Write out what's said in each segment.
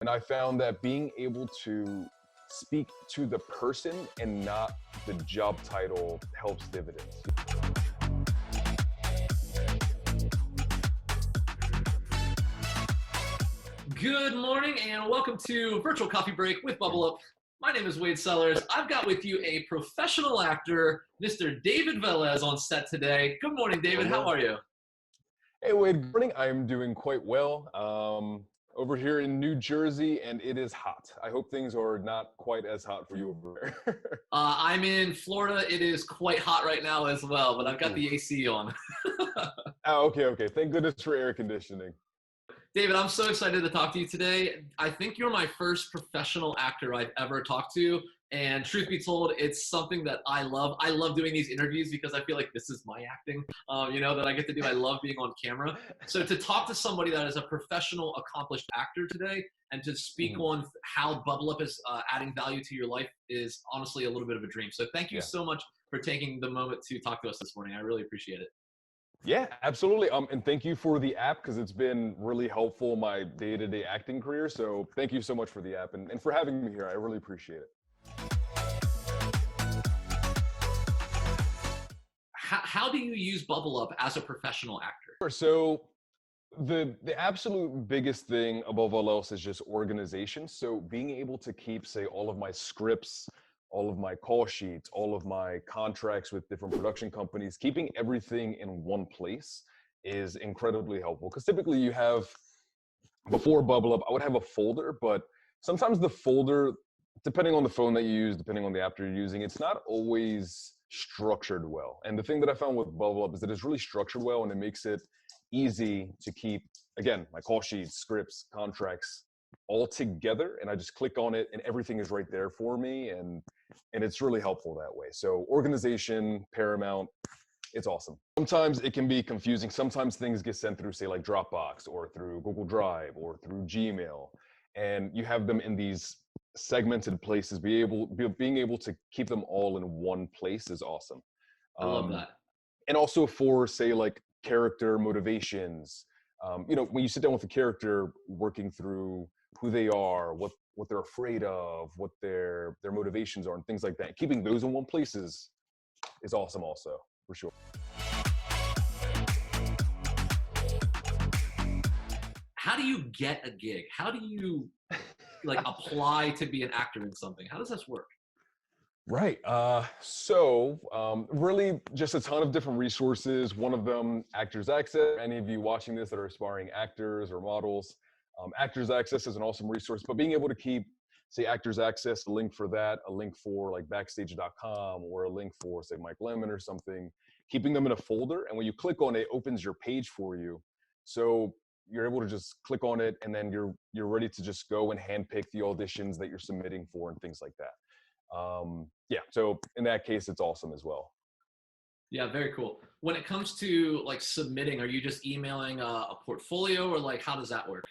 And I found that being able to speak to the person and not the job title helps dividends. Good morning and welcome to Virtual Coffee Break with Bublup. My name is Wade Sellers. I've got with you a professional actor, Mr. David Velez, on set today. Good morning, David. How are you? Hey, Wade. Good morning. I'm doing quite well. Over here in New Jersey, and it is hot. I hope things are not quite as hot for you over there. I'm in Florida. It is quite hot right now as well, but I've got the AC on. Oh, okay. Thank goodness for air conditioning. David, I'm so excited to talk to you today. I think you're my first professional actor I've ever talked to. And truth be told, it's something that I love. I love doing these interviews because I feel like this is my acting, that I get to do. I love being on camera. So to talk to somebody that is a professional, accomplished actor today and to speak on how Bublup is adding value to your life is honestly a little bit of a dream. So thank you so much for taking the moment to talk to us this morning. I really appreciate it. Yeah, absolutely. And thank you for the app because it's been really helpful in my day-to-day acting career. So thank you so much for the app and for having me here. I really appreciate it. How do you use Bublup as a professional actor? So the absolute biggest thing above all else is just organization. So being able to keep, say, all of my scripts, all of my call sheets, all of my contracts with different production companies, keeping everything in one place is incredibly helpful. Because typically you have, before Bublup, I would have a folder, but sometimes the folder, depending on the phone that you use, depending on the app you're using, it's not always structured well. And the thing that I found with Bublup is that it's really structured well and it makes it easy to keep, again, my call sheets, scripts, contracts all together. And I just click on it and everything is right there for me. And it's really helpful that way. So organization, paramount, it's awesome. Sometimes it can be confusing. Sometimes things get sent through, say, like Dropbox or through Google Drive or through Gmail. And you have them in these segmented places. Being able to keep them all in one place is awesome. I love that. And also for, say, like character motivations, when you sit down with a character working through who they are, what they're afraid of, what their motivations are and things like that, keeping those in one place is awesome also, for sure. How do you get a gig? How do you apply to be an actor in something? How does this work? Right. Really just a ton of different resources. One of them, Actors Access. Any of you watching this that are aspiring actors or models, Actors Access is an awesome resource. But being able to keep, say, Actors Access, a link for that, a link for like backstage.com, or a link for, say, Mike Lemon or something, keeping them in a folder. And when you click on it, it opens your page for you. So you're able to just click on it and then you're ready to just go and handpick the auditions that you're submitting for and things like that. So in that case, it's awesome as well. Yeah, very cool. When it comes to like submitting, are you just emailing a portfolio or like how does that work?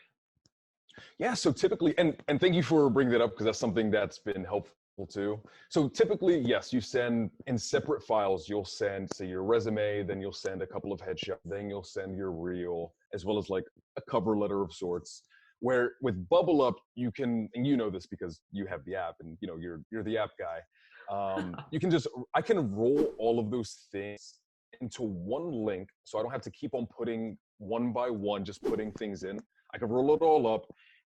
Yeah, so typically, and thank you for bringing that up because that's something that's been helpful too. So typically, yes, you send in separate files. You'll send, say, your resume, then you'll send a couple of headshots, then you'll send your reel, as well as like a cover letter of sorts. Where with Bublup, you can, and you know this because you have the app, and you're the app guy. I can roll all of those things into one link, so I don't have to keep on putting one by one, just putting things in. I can roll it all up,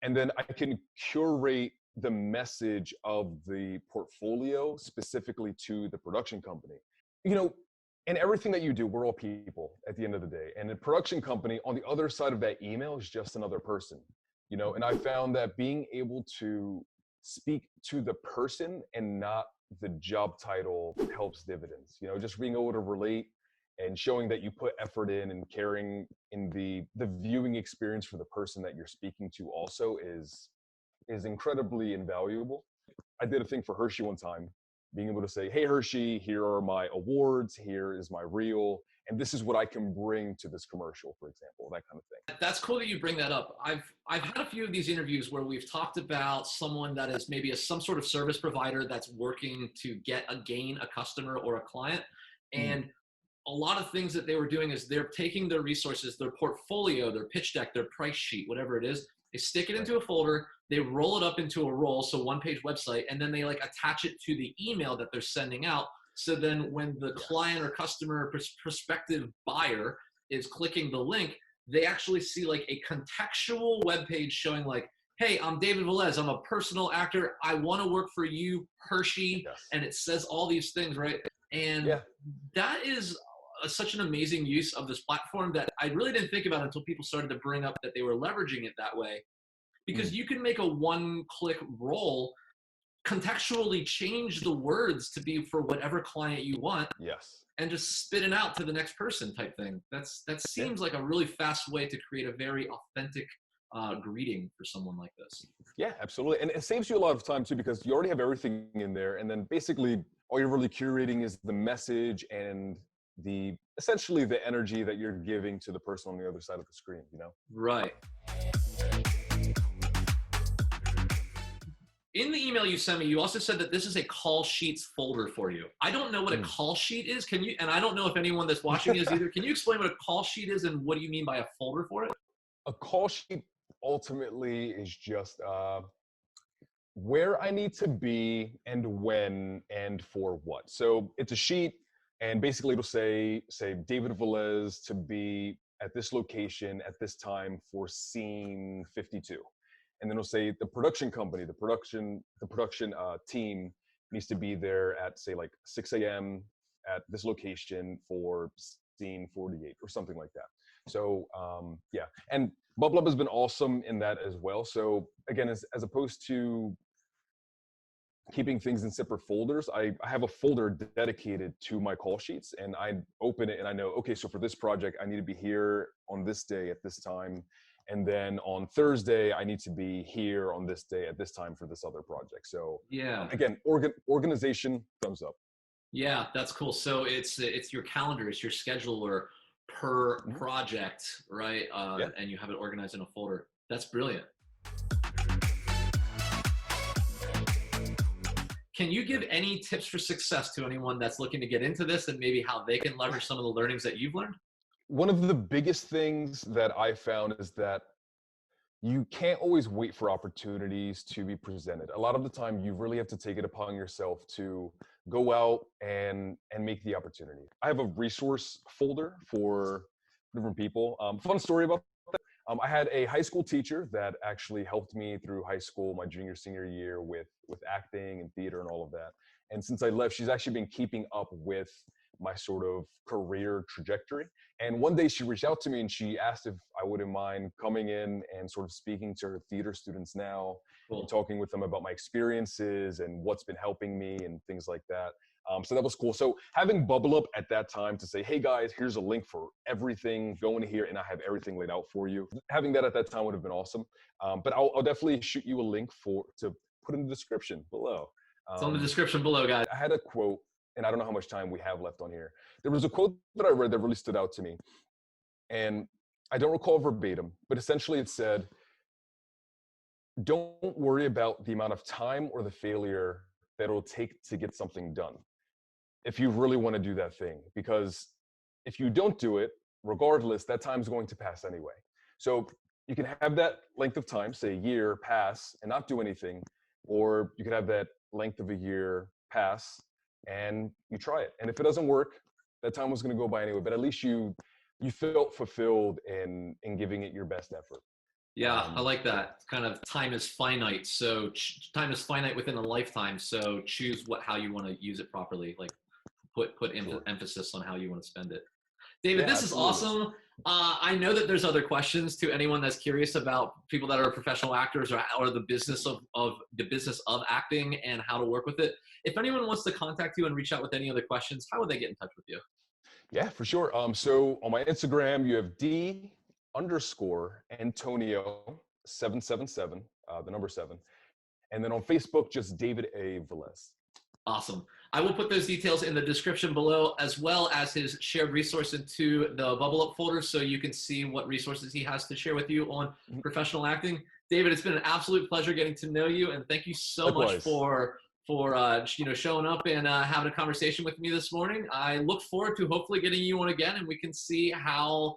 and then I can curate the message of the portfolio specifically to the production company. In everything that you do, we're all people at the end of the day. And a production company, on the other side of that email, is just another person. And I found that being able to speak to the person and not the job title helps dividends. Just being able to relate and showing that you put effort in and caring in the viewing experience for the person that you're speaking to also is incredibly invaluable. I did a thing for Hershey one time, being able to say, hey, Hershey, here are my awards, here is my reel, and this is what I can bring to this commercial, for example, that kind of thing. That's cool that you bring that up. I've had a few of these interviews where we've talked about someone that is maybe some sort of service provider that's working to gain a customer or a client. And a lot of things that they were doing is they're taking their resources, their portfolio, their pitch deck, their price sheet, whatever it is, they stick it into a folder, they roll it up into a roll, so one-page website, and then they like attach it to the email that they're sending out. So then when the client or customer or prospective buyer is clicking the link, they actually see like a contextual web page showing like, hey, I'm David Velez. I'm a personal actor. I want to work for you, Hershey. Yes. And it says all these things, right? And that is such an amazing use of this platform that I really didn't think about until people started to bring up that they were leveraging it that way. Because you can make a one-click roll, contextually change the words to be for whatever client you want. Yes. And just spit it out to the next person type thing. That seems like a really fast way to create a very authentic greeting for someone like this. Yeah, absolutely. And it saves you a lot of time too, because you already have everything in there. And then basically all you're really curating is the message and essentially the energy that you're giving to the person on the other side of the screen, you know? Right. In the email you sent me, you also said that this is a call sheets folder for you. I don't know what a call sheet is. Can you, and I don't know if anyone that's watching is either. Can you explain what a call sheet is and what do you mean by a folder for it? A call sheet ultimately is just where I need to be and when and for what. So it's a sheet and basically it'll say David Velez to be at this location at this time for scene 52. And then it'll say the production company, the production team needs to be there at say like 6 a.m. at this location for scene 48 or something like that. So yeah, and Bublup has been awesome in that as well. So again, as opposed to keeping things in separate folders, I have a folder dedicated to my call sheets, and I open it and I know, okay, so for this project, I need to be here on this day at this time. And then on Thursday, I need to be here on this day at this time for this other project. So yeah, again, organization, thumbs up. Yeah, that's cool. So it's your calendar, it's your scheduler per project, right? And you have it organized in a folder. That's brilliant. Can you give any tips for success to anyone that's looking to get into this and maybe how they can leverage some of the learnings that you've learned? One of the biggest things that I found is that you can't always wait for opportunities to be presented. A lot of the time, you really have to take it upon yourself to go out and make the opportunity. I have a resource folder for different people. Fun story about that. I had a high school teacher that actually helped me through high school, my junior, senior year with acting and theater and all of that. And since I left, she's actually been keeping up with my sort of career trajectory. And one day she reached out to me and she asked if I wouldn't mind coming in and sort of speaking to her theater students now, and talking with them about my experiences and what's been helping me and things like that. So that was cool. So having Bublup at that time to say, hey guys, here's a link for everything, go in here and I have everything laid out for you. Having that at that time would have been awesome. But I'll definitely shoot you a link to put in the description below. It's on the description below, guys. I had a quote, and I don't know how much time we have left on here. There was a quote that I read that really stood out to me. And I don't recall verbatim, but essentially it said, don't worry about the amount of time or the failure that it'll take to get something done if you really want to do that thing. Because if you don't do it, regardless, that time's going to pass anyway. So you can have that length of time, say a year, pass and not do anything, or you could have that length of a year pass and you try it. And if it doesn't work, that time was going to go by anyway, but at least you felt fulfilled in giving it your best effort. Yeah, I like that. Kind of time is finite. So time is finite within a lifetime. So choose how you want to use it properly. Like put emphasis on how you want to spend it. David, this is awesome. I know that there's other questions to anyone that's curious about people that are professional actors or the business of acting and how to work with it. If anyone wants to contact you and reach out with any other questions, how would they get in touch with you? Yeah, for sure. So on my Instagram, you have D_Antonio777, the number 7. And then on Facebook, just David A. Velez. Awesome. I will put those details in the description below, as well as his shared resource into the Bublup folder, so you can see what resources he has to share with you on professional acting. David, it's been an absolute pleasure getting to know you, and thank you so much for showing up and having a conversation with me this morning. I look forward to hopefully getting you on again, and we can see how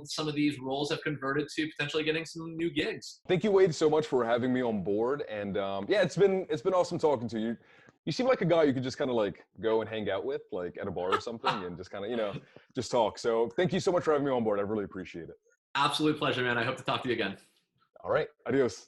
some of these roles have converted to potentially getting some new gigs. Thank you, Wade, so much for having me on board. And yeah, it's been awesome talking to you. You seem like a guy you could just kind of like go and hang out with, like at a bar or something, and just kind of, just talk. So thank you so much for having me on board. I really appreciate it. Absolute pleasure, man. I hope to talk to you again. All right. Adios.